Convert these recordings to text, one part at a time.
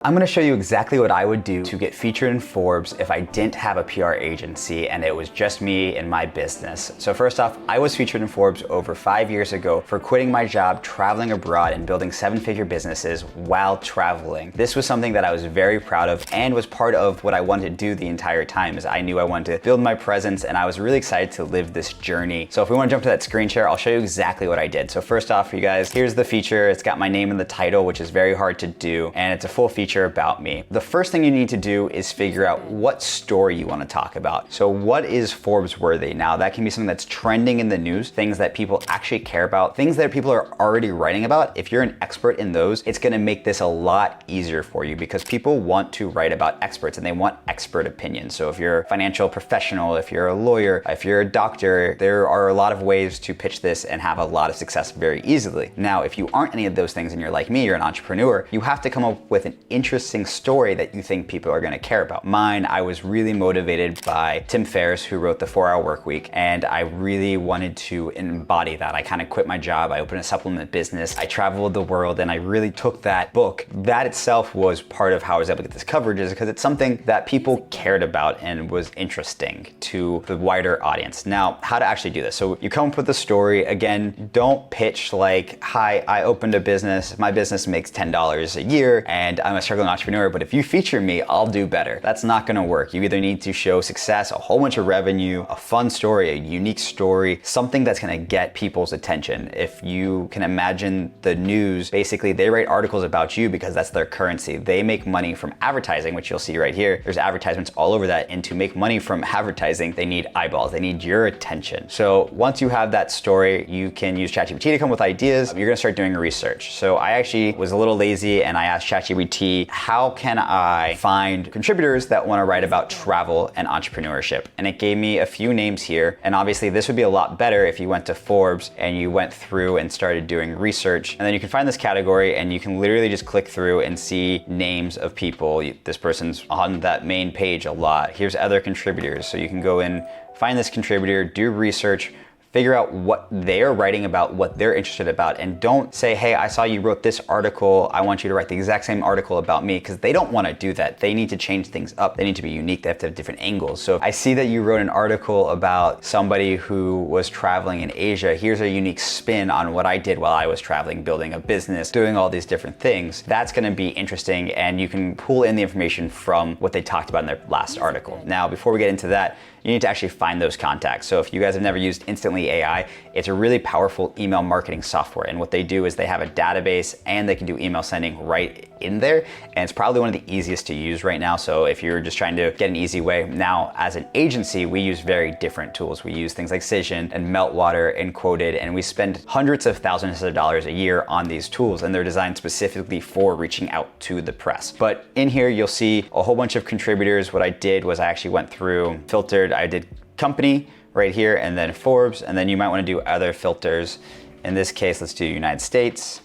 I'm gonna show you exactly what I would do to get featured in Forbes if I didn't have a PR agency and it was just me and my business. So first off, I was featured in Forbes over 5 years ago for quitting my job, traveling abroad, and building 7-figure businesses while traveling. This was something that I was very proud of and was part of what I wanted to do the entire time, as I knew I wanted to build my presence and I was really excited to live this journey. So if we wanna jump to that screen share, I'll show you exactly what I did. So first off, for you guys, here's the feature. It's got my name in the title, which is very hard to do, and it's a full feature about me. The first thing you need to do is figure out what story you want to talk about. So what is Forbes worthy? Now that can be something that's trending in the news, things that people actually care about, things that people are already writing about. If you're an expert in those, it's going to make this a lot easier for you because people want to write about experts and they want expert opinions. So if you're a financial professional, if you're a lawyer, if you're a doctor, there are a lot of ways to pitch this and have a lot of success very easily. Now, if you aren't any of those things and you're like me, you're an entrepreneur, you have to come up with an interesting story that you think people are going to care about. Mine, I was really motivated by Tim Ferriss, who wrote the 4-Hour Workweek, and I really wanted to embody that. I kind of quit my job, I opened a supplement business, I traveled the world, and I really took that book. That itself was part of how I was able to get this coverage, is because it's something that people cared about and was interesting to the wider audience. Now, how to actually do this. So you come up with a story. Again, don't pitch like, hi, I opened a business, my business makes $10 a year, and I'm a struggling entrepreneur, but if you feature me, I'll do better. That's not gonna work. You either need to show success, a whole bunch of revenue, a fun story, a unique story, something that's gonna get people's attention. If you can imagine the news, basically they write articles about you because that's their currency. They make money from advertising, which you'll see right here. There's advertisements all over that, and to make money from advertising, they need eyeballs, they need your attention. So once you have that story, you can use ChatGPT to come with ideas. You're gonna start doing research. So I actually was a little lazy and I asked ChatGPT, how can I find contributors that want to write about travel and entrepreneurship? And it gave me a few names here. And obviously this would be a lot better if you went to Forbes and you went through and started doing research. And then you can find this category and you can literally just click through and see names of people. This person's on that main page a lot. Here's other contributors. So you can go in, find this contributor, do research, figure out what they're writing about, what they're interested about, and don't say, hey, I saw you wrote this article, I want you to write the exact same article about me, because they don't want to do that. They need to change things up. They need to be unique. They have to have different angles. So I see that you wrote an article about somebody who was traveling in Asia. Here's a unique spin on what I did while I was traveling, building a business, doing all these different things. That's going to be interesting, and you can pull in the information from what they talked about in their last article. Now, before we get into that, you need to actually find those contacts. So if you guys have never used Instantly AI, it's a really powerful email marketing software. And what they do is they have a database and they can do email sending right in there. And it's probably one of the easiest to use right now. So if you're just trying to get an easy way. Now, as an agency, we use very different tools. We use things like Cision and Meltwater and Quoted, and we spend hundreds of thousands of dollars a year on these tools, and they're designed specifically for reaching out to the press. But in here, you'll see a whole bunch of contributors. What I did was I actually went through, filtered, I did company right here, and then Forbes, and then you might want to do other filters. In this case, let's do United States.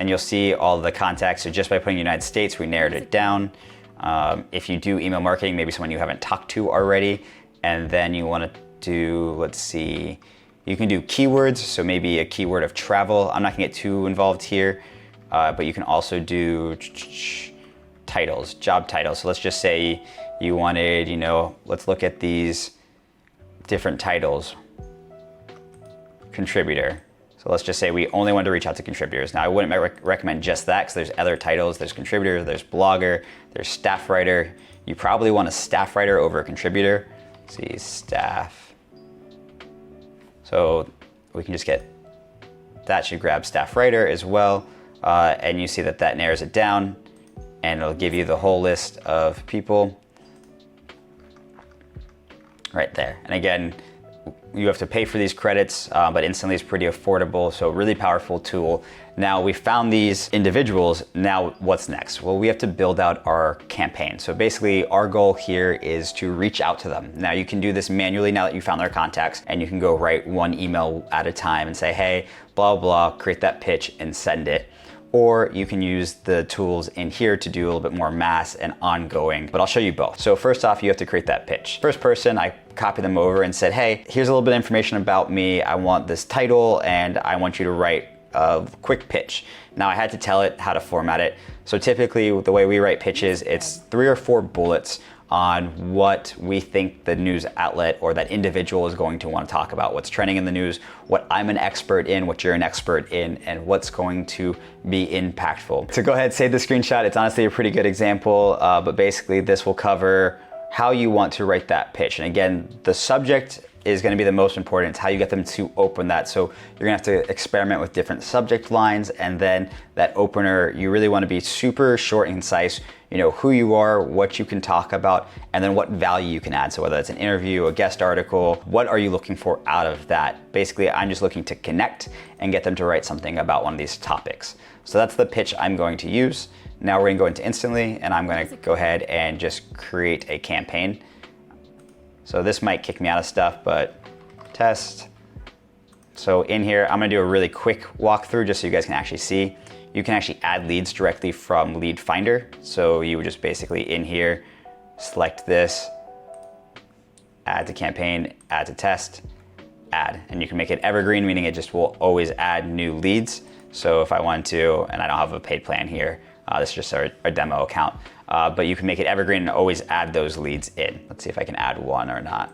And you'll see all the contacts. So just by putting United States, we narrowed it down. If you do email marketing, maybe someone you haven't talked to already, and then you want to do, let's see, you can do keywords. So maybe a keyword of travel. I'm not gonna get too involved here, but you can also do titles, job titles. So let's just say you wanted, let's look at these different titles. Contributor. So let's just say we only want to reach out to contributors. Now, I wouldn't recommend just that, because there's other titles. There's contributor, there's blogger, there's staff writer. You probably want a staff writer over a contributor. Let's see, staff. So we can just get, that should grab staff writer as well. And you see that that narrows it down, and it'll give you the whole list of people right there. And again, you have to pay for these credits, but Instantly is pretty affordable, so really powerful tool. Now we found these individuals, now what's next? Well, we have to build out our campaign. So basically our goal here is to reach out to them. Now you can do this manually now that you found their contacts, and you can go write one email at a time and say, hey, blah, blah, create that pitch and send it. Or you can use the tools in here to do a little bit more mass and ongoing, but I'll show you both. So first off, you have to create that pitch. First person, I copied them over and said, hey, here's a little bit of information about me. I want this title and I want you to write a quick pitch. Now I had to tell it how to format it. So typically the way we write pitches, it's 3 or 4 bullets on what we think the news outlet or that individual is going to want to talk about, what's trending in the news, what I'm an expert in, what you're an expert in, and what's going to be impactful. So go ahead, save the screenshot. It's honestly a pretty good example, but basically this will cover how you want to write that pitch. And again, the subject is going to be the most important. It's how you get them to open that. So you're gonna have to experiment with different subject lines, and then that opener, you really want to be super short and concise. You know who you are, what you can talk about, and then what value you can add. So whether it's an interview, a guest article, what are you looking for out of that? Basically, I'm just looking to connect and get them to write something about one of these topics. So that's the pitch I'm going to use. Now we're gonna go into Instantly, and I'm gonna go ahead and just create a campaign. So this might kick me out of stuff, but test. So in here, I'm gonna do a really quick walkthrough just so you guys can actually see. You can actually add leads directly from Lead Finder. So you would just basically in here, select this, add to campaign, add to test, add. And you can make it evergreen, meaning it just will always add new leads. So if I want to, and I don't have a paid plan here, this is just our demo account, but you can make it evergreen and always add those leads in. Let's see if I can add one or not.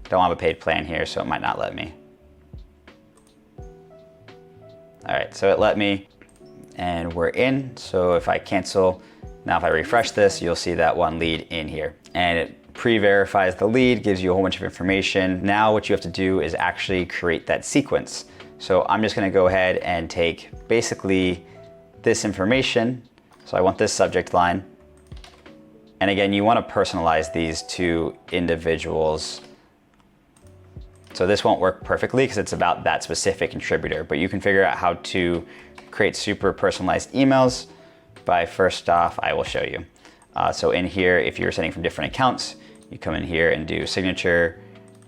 Don't have a paid plan here, so it might not let me. All right, so it let me, and we're in. So if I cancel, now if I refresh this, you'll see that one lead in here. And it pre-verifies the lead, gives you a whole bunch of information. Now what you have to do is actually create that sequence. So I'm just gonna go ahead and take basically this information. So I want this subject line. And again, you wanna personalize these to individuals. So this won't work perfectly because it's about that specific contributor, but you can figure out how to create super personalized emails by, first off, I will show you. So in here, if you're sending from different accounts, you come in here and do signature,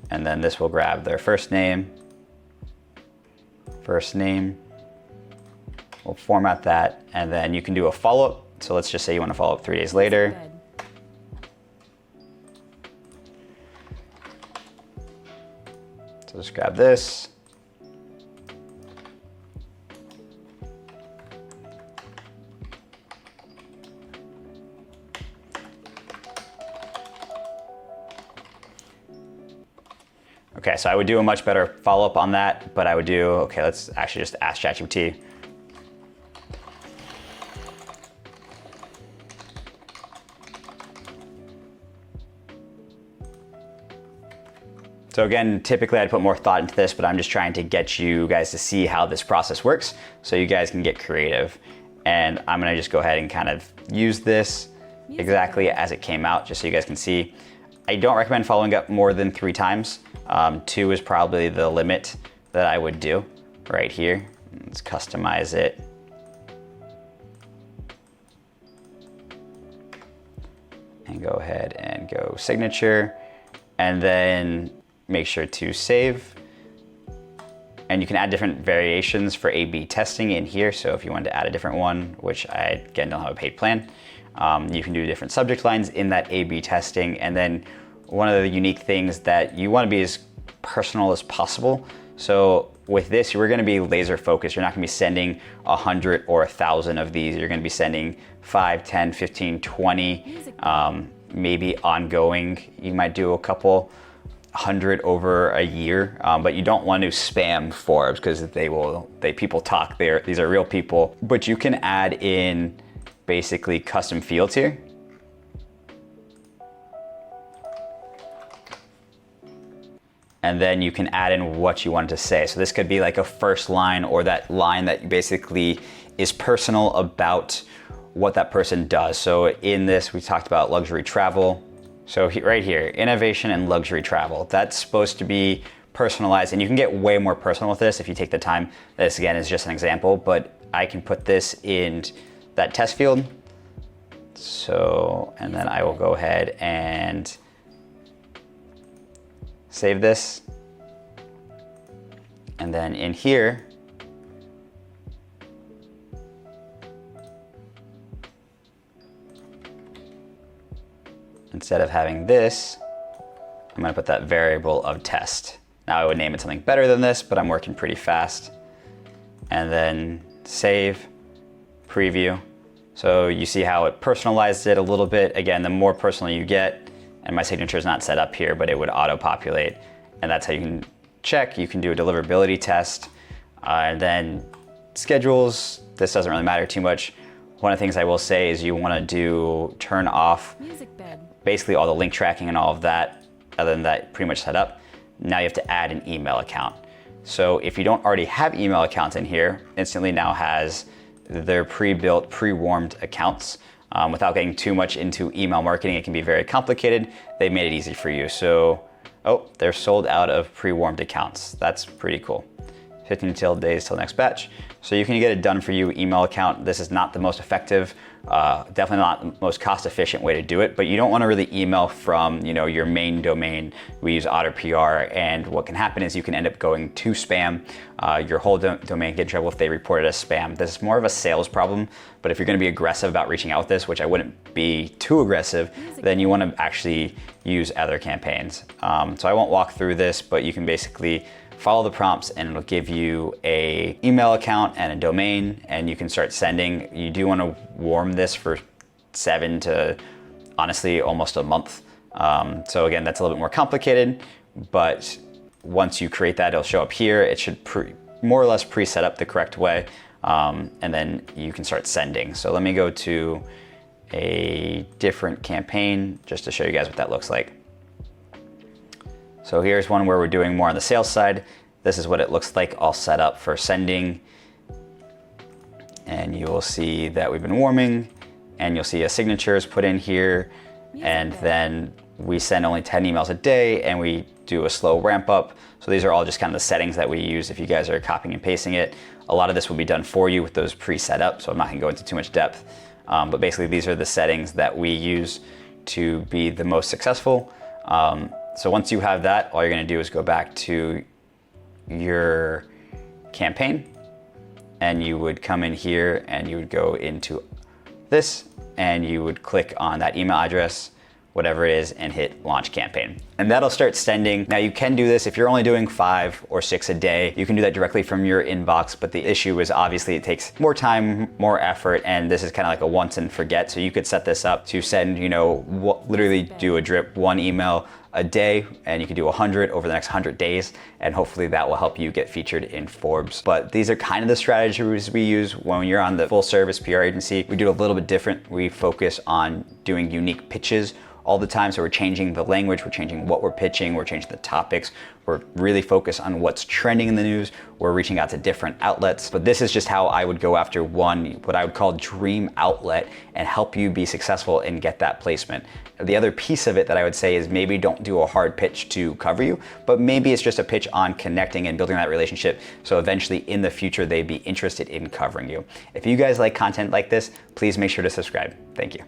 and then this will grab their first name. We'll format that, and then you can do a follow-up. So let's just say you want to follow up 3 days later. So just grab this. Okay, so I would do a much better follow-up on that, but I would do, okay, let's actually just ask ChatGPT. So again, typically I'd put more thought into this, but I'm just trying to get you guys to see how this process works so you guys can get creative. And I'm gonna just go ahead and kind of use this exactly as it came out, just so you guys can see. I don't recommend following up more than 3 times. 2 is probably the limit that I would do right here. Let's customize it. And go ahead and go signature, and then make sure to save. And you can add different variations for A/B testing in here. So if you wanted to add a different one, which I again don't have a paid plan, you can do different subject lines in that A/B testing. And then one of the unique things that you want to be as personal as possible. So with this, you're going to be laser focused. You're not going to be sending 100 or 1,000 of these. You're going to be sending 5, 10, 15, 20, maybe ongoing. You might do a couple 100 over a year, but you don't want to spam Forbes because people talk. These are real people. But you can add in basically custom fields here. And then you can add in what you want to say. So this could be like a first line, or that line that basically is personal about what that person does. So in this, we talked about luxury travel. So right here, innovation and luxury travel. That's supposed to be personalized, and you can get way more personal with this if you take the time. This again is just an example, but I can put this in that test field. So, and then I will go ahead and save this. And then in here, instead of having this, I'm gonna put that variable of test. Now I would name it something better than this, but I'm working pretty fast. and then save, preview. So you see how it personalized it a little bit. Again, the more personal you get, and my signature is not set up here, but it would auto-populate. And that's how you can check. You can do a deliverability test. And then schedules, this doesn't really matter too much. One of the things I will say is you want to turn off basically all the link tracking and all of that. Other than that, pretty much set up. Now you have to add an email account. So if you don't already have email accounts in here, Instantly now has their pre-built, pre-warmed accounts. Without getting too much into email marketing, it can be very complicated. They've made it easy for you. So, oh, they're sold out of pre-warmed accounts. That's pretty cool. 15 days till next batch. So you can get it done for you, email account. This is not the most effective, definitely not the most cost efficient way to do it, but you don't want to really email from, your main domain. We use AutoPR, and what can happen is you can end up going to spam. Your whole domain get in trouble if they report it as spam. This is more of a sales problem, but if you're going to be aggressive about reaching out with this, which I wouldn't be too aggressive, then you want to actually use other campaigns. So I won't walk through this, but you can basically follow the prompts and it'll give you a email account and a domain, and you can start sending. You do want to warm this for 7 to honestly almost a month. So again, that's a little bit more complicated, but once you create that, it'll show up here. It should more or less pre-set up the correct way, and then you can start sending. So let me go to a different campaign just to show you guys what that looks like. So here's one where we're doing more on the sales side. This is what it looks like all set up for sending. And you will see that we've been warming, and you'll see a signature is put in here. And then we send only 10 emails a day, and we do a slow ramp up. So these are all just kind of the settings that we use if you guys are copying and pasting it. A lot of this will be done for you with those pre-set up, so I'm not gonna go into too much depth. But basically these are the settings that we use to be the most successful. So once you have that, all you're gonna do is go back to your campaign, and you would come in here and you would go into this, and you would click on that email address, whatever it is, and hit launch campaign. And that'll start sending. Now you can do this if you're only doing 5 or 6 a day. You can do that directly from your inbox, but the issue is obviously it takes more time, more effort, and this is kind of like a once and forget. So you could set this up to send, literally do a drip 1 email a day, and you can do 100 over the next 100 days, and hopefully that will help you get featured in Forbes. But these are kind of the strategies we use when you're on the full service PR agency. We do it a little bit different. We focus on doing unique pitches all the time. So we're changing the language, we're changing what we're pitching, we're changing the topics. We're really focused on what's trending in the news. We're reaching out to different outlets. But this is just how I would go after one, what I would call dream outlet, and help you be successful and get that placement. The other piece of it that I would say is maybe don't do a hard pitch to cover you, but maybe it's just a pitch on connecting and building that relationship. So eventually in the future, they'd be interested in covering you. If you guys like content like this, please make sure to subscribe. Thank you.